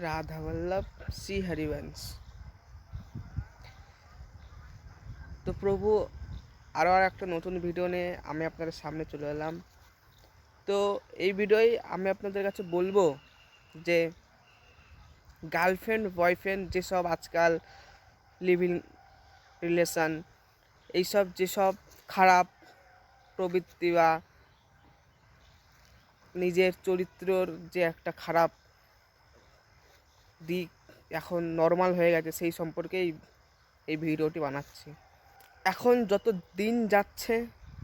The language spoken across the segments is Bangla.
রাধা বল্লভ শ্রী হরিবংশ। তো প্রভু আরও একটা নতুন ভিডিও নিয়ে আমি আপনাদের সামনে চলে এলাম। তো এই ভিডিওয় আমি আপনাদের কাছে বলবো যে গার্লফ্রেন্ড বয়ফ্রেন্ড যেসব আজকাল লিভিং রিলেশান, এইসব যেসব খারাপ প্রবৃত্তি বা নিজের চরিত্রর যে একটা খারাপ দিক এখন নর্মাল হয়ে গেছে, সেই সম্পর্কেই এই ভিডিওটি বানাচ্ছি। এখন যত দিন যাচ্ছে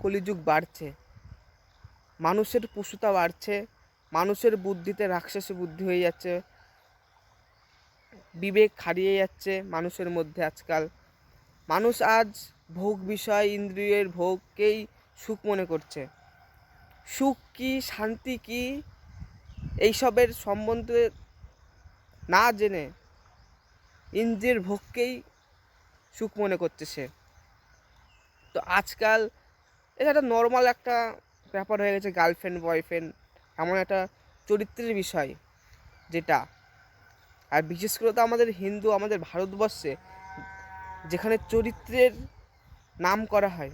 কলিযুগ বাড়ছে, মানুষের পশুতা বাড়ছে, মানুষের বুদ্ধিতে রাক্ষসী বুদ্ধি হয়ে যাচ্ছে, বিবেক হারিয়ে যাচ্ছে মানুষের মধ্যে। আজকাল মানুষ আজ ভোগ বিষয় ইন্দ্রিয়ের ভোগকেই সুখ মনে করছে। সুখ কি শান্তি কি এইসবের সম্বন্ধে না জেনে ইন্দ্রিয়ের ভোগকেই সুখ মনে করছে সে। তো আজকাল এটা একটা নর্মাল একটা ব্যাপার হয়ে গেছে, গার্লফ্রেন্ড বয়ফ্রেন্ড এমন একটা চরিত্রের বিষয় যেটা। আর বিশেষ করে তো আমাদের আমাদের ভারতবর্ষে যেখানে চরিত্রের নাম করা হয়,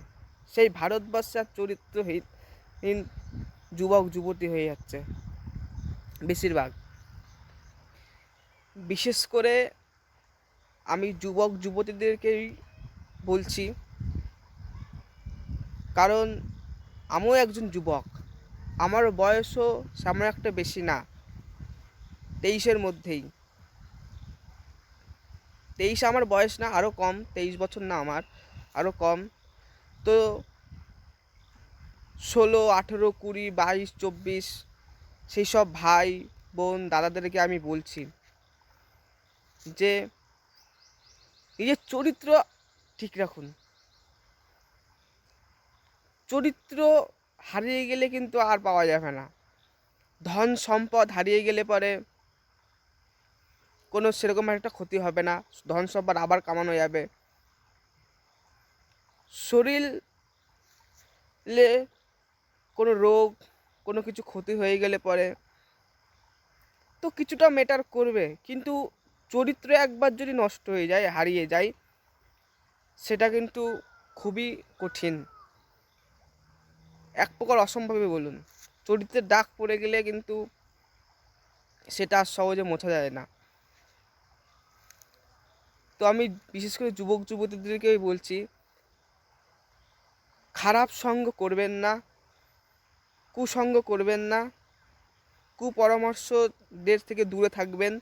সেই ভারতবর্ষে আর চরিত্রহীন যুবক যুবতী হয়ে যাচ্ছে বেশিরভাগ। বিশেষ করে আমি যুবক যুবতীদেরকেই বলছি, কারণ আমিও একজন যুবক। আমার বয়সও সেমন একটা বেশি না, 23-এর মধ্যেই। 23 আমার বয়স না, আরও কম, 23 বছর না, আমার আরও কম। তো 16, 18, 20, 22, 24 সেই সব ভাই বোন দাদাদেরকে আমি বলছি যে নিজের চরিত্র ঠিক রাখুন। চরিত্র হারিয়ে গেলে কিন্তু আর পাওয়া যাবে না। ধন সম্পদ হারিয়ে গেলে পরে কোনো সেরকম একটা ক্ষতি হবে না, ধন সম্পদ আবার কামানো যাবে। শরীরে কোনো রোগ কোনো কিছু ক্ষতি হয়ে গেলে পরে তো কিছুটা ম্যাটার করবে, কিন্তু চরিত্র একবার যদি নষ্ট হয়ে যায়, হারিয়ে যায়, সেটা কিন্তু খুবই কঠিন, এক প্রকার অসম্ভবই বলুন। চরিত্রের দাগ পড়ে গেলে কিন্তু সেটা আর সহজে মোছা যায় না। তো আমি বিশেষ করে যুবক যুবতীদেরকেই বলছি, খারাপ সঙ্গ করবেন না, কুসঙ্গ করবেন না, কুপরামর্শদের থেকে দূরে থাকবেন।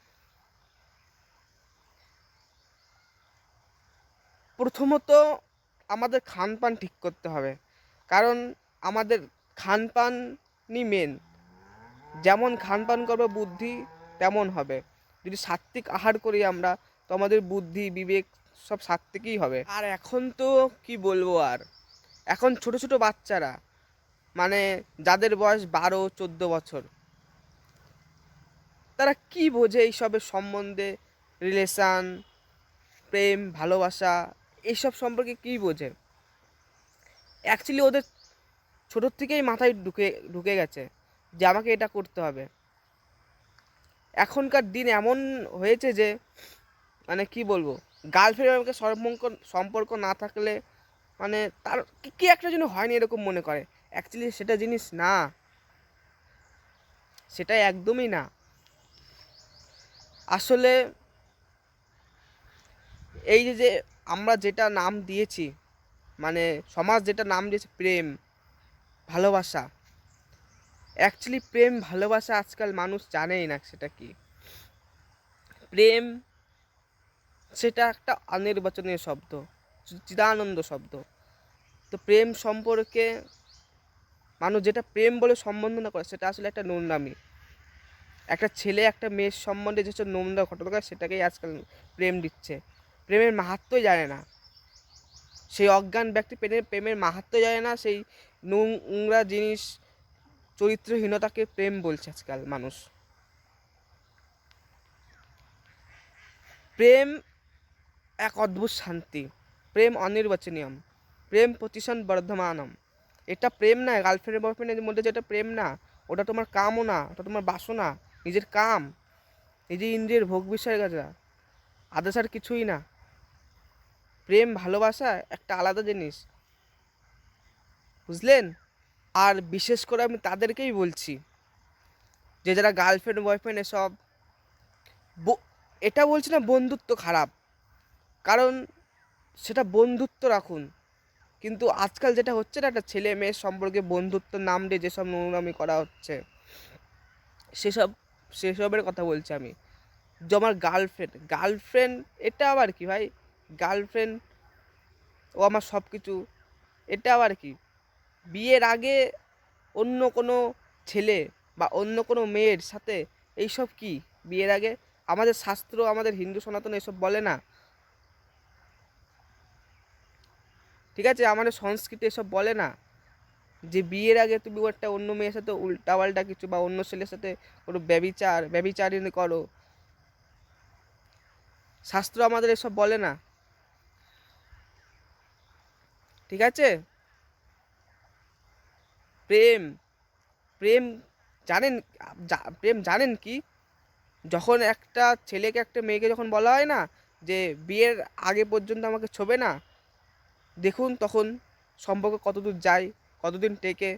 প্রথমত আমাদের খানপান ঠিক করতে হবে, কারণ আমাদের খানপানই মেন। যেমন খানপান করবে বুদ্ধি তেমন হবে। যদি সাত্ত্বিক আহার করি আমরা, তো আমাদের বুদ্ধি বিবেক সব সাত্ত্বিকই হবে। আর এখন তো কি বলবো, আর এখন ছোট ছোট বাচ্চারা, মানে যাদের বয়স 12-14 বছর, তারা কি বোঝে এইসবের সম্বন্ধে? রিলেশান, প্রেম, ভালোবাসা, এইসব সম্পর্কে কী বোঝে? অ্যাকচুয়ালি ওদের ছোটোর থেকেই মাথায় ঢুকে গেছে যে আমাকে এটা করতে হবে। এখনকার দিন এমন হয়েছে যে মানে কি বলবো, গার্লফ্রেন্ড সম্পর্ক না থাকলে মানে তার কি একটা যেন হয়নি এরকম মনে করে। অ্যাকচুয়ালি সেটা জিনিস না, সেটা একদমই না। আসলে এই যে আমরা যেটা নাম দিয়েছি, মানে সমাজ যেটা নাম দিয়েছে প্রেম ভালোবাসা, অ্যাকচুয়ালি প্রেম ভালোবাসা আজকাল মানুষ জানেই না সেটা কি। প্রেম সেটা একটা অনির্বাচনীয় শব্দ, চিদানন্দ শব্দ। তো প্রেম সম্পর্কে মানুষ যেটা প্রেম বলে সম্বোধনা করে, সেটা আসলে একটা নোংরামি। একটা ছেলে একটা মেয়ের সম্বন্ধে যেসব নোংরা ঘটনা করে, সেটাকেই আজকাল প্রেম দিচ্ছে। প্রেমের মাহাত্ম্যই জানে না সেই অজ্ঞান ব্যক্তি, প্রেমের মাহাত্ম্য জানে না, সেই নোংরা জিনিস চরিত্রহীনতাকে প্রেম বলছে আজকাল মানুষ। প্রেম এক অদ্ভুত শান্তি, প্রেম অনির্বাচনীয়ম, প্রেম প্রতিশন বর্ধমানম। এটা প্রেম না, গার্লফ্রেন্ড বয়ফ্রেন্ডের মধ্যে যেটা প্রেম না, ওটা তোমার কামও না, ওটা তোমার বাসনা, নিজের কাম। নিজের ইন্দ্রিয়ের ভোগ বিষয়ের কাছে, আদার্স আর কিছুই না। প্রেম ভালোবাসা একটা আলাদা জিনিস, বুঝলেন? আর বিশেষ করে আমি তাদেরকেই বলছি যে যারা গার্লফ্রেন্ড বয়ফ্রেন্ড এসব, এটা বলছি না বন্ধুত্ব খারাপ, কারণ সেটা বন্ধুত্ব রাখুন, কিন্তু আজকাল যেটা হচ্ছে না, একটা ছেলে মেয়ের সম্পর্কে বন্ধুত্বের নাম দিয়ে যেসব নোংরামি করা হচ্ছে, সেসবের কথা বলছি আমি। যে আমার গার্লফ্রেন্ড এটা আবার কি ভাই? গার্লফ্রেন্ড ও আমার সব কিছু, এটা আবার কি? বিয়ের আগে অন্য কোনো ছেলে বা অন্য কোনো মেয়ের সাথে এইসব কি বিয়ের আগে? আমাদের শাস্ত্র, আমাদের হিন্দু সনাতন এসব বলে না, ঠিক আছে? আমাদের সংস্কৃতি এসব বলে না যে বিয়ের আগে তুমি একটা অন্য মেয়ের সাথে উল্টাপাল্টা কিছু বা অন্য ছেলের সাথে কোনো ব্যভিচারিণী করো। শাস্ত্র আমাদের এসব বলে না, ঠিক আছে? প্রেম প্রেম জানেন, প্রেম জানেন কি? যখন একটা ছেলেকে একটা মেয়েকে যখন বলা হয় না যে বিয়ের আগে পর্যন্ত আমাকে ছোবে না, দেখুন তখন সম্পর্ক কতদূর যায়, কতদিন টেকে,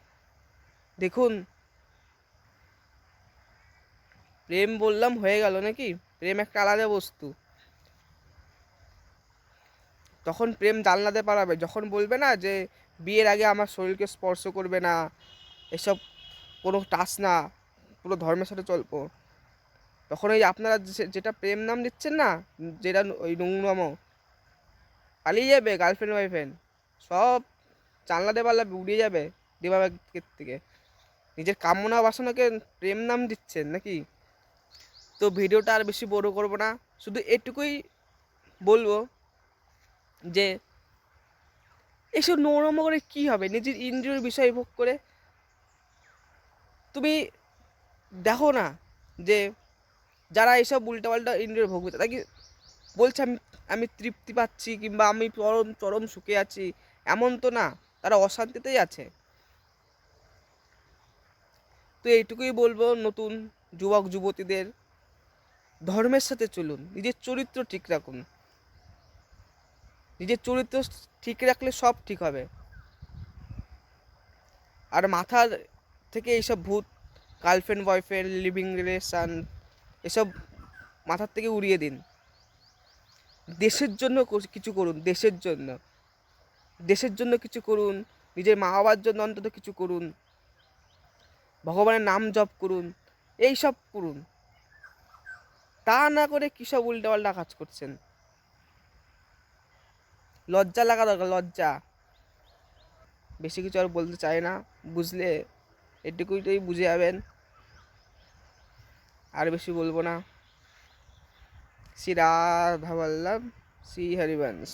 দেখুন। প্রেম বললাম হয়ে গেল নাকি? প্রেম একটা আলাদা বস্তু। তখন প্রেম জানলাতে পারাবে যখন বলবে না যে বিয়ের আগে আমার শরীরকে স্পর্শ করবে না, এসব কোনো টাচ না, পুরো ধর্মের সাথে চলবো, তখন ওই আপনারা যেটা প্রেম নাম দিচ্ছেন না, যেটা ওই নোংরাম, পালিয়ে যাবে গার্লফ্রেন্ড ওয়াইফ্রেন্ড সব, জানলাতে পারলে উড়িয়ে যাবে দিবাকের থেকে। নিজের কামনা বাসনাকে প্রেম নাম দিচ্ছেন নাকি? তো ভিডিওটা আর বেশি বড় করব না, শুধু এটুকুই বলবো যে এইসব নোংরাম করে কী হবে? নিজের ইন্দ্রিয়ের বিষয় ভোগ করে তুমি দেখো না যে যারা এইসব উল্টাপাল্টা ইন্দ্রিয়ের ভোগ করছে, তাকে বলছে আমি আমি তৃপ্তি পাচ্ছি কিংবা আমি চরম চরম সুখে আছি, এমন তো না, তারা অশান্তিতেই আছে। তো এইটুকুই বলবো নতুন যুবক যুবতীদের, ধর্মের সাথে চলুন, নিজের চরিত্র ঠিক রাখুন, নিজের চরিত্র ঠিক রাখলে সব ঠিক হবে। আর মাথার থেকে এইসব ভূত, গার্লফ্রেন্ড বয়ফ্রেন্ড, লিভিং রিলেশান, এসব মাথার থেকে উড়িয়ে দিন। দেশের জন্য কিছু করুন, দেশের জন্য কিছু করুন, নিজের মা বাবার জন্য অন্তত কিছু করুন, ভগবানের নাম জপ করুন, এই সব করুন। তা না করে কী সব উল্টাপাল্টা কাজ করছেন? লজ্জা লাগা দরকার, লজ্জা। বেশি কিছু আর বলতে চাই না, বুঝলে এটুকুই বুঝে যাবেন, আর বেশি বলবো না। শ্রী রাধা বল্লভ, শ্রী হরিবংশ।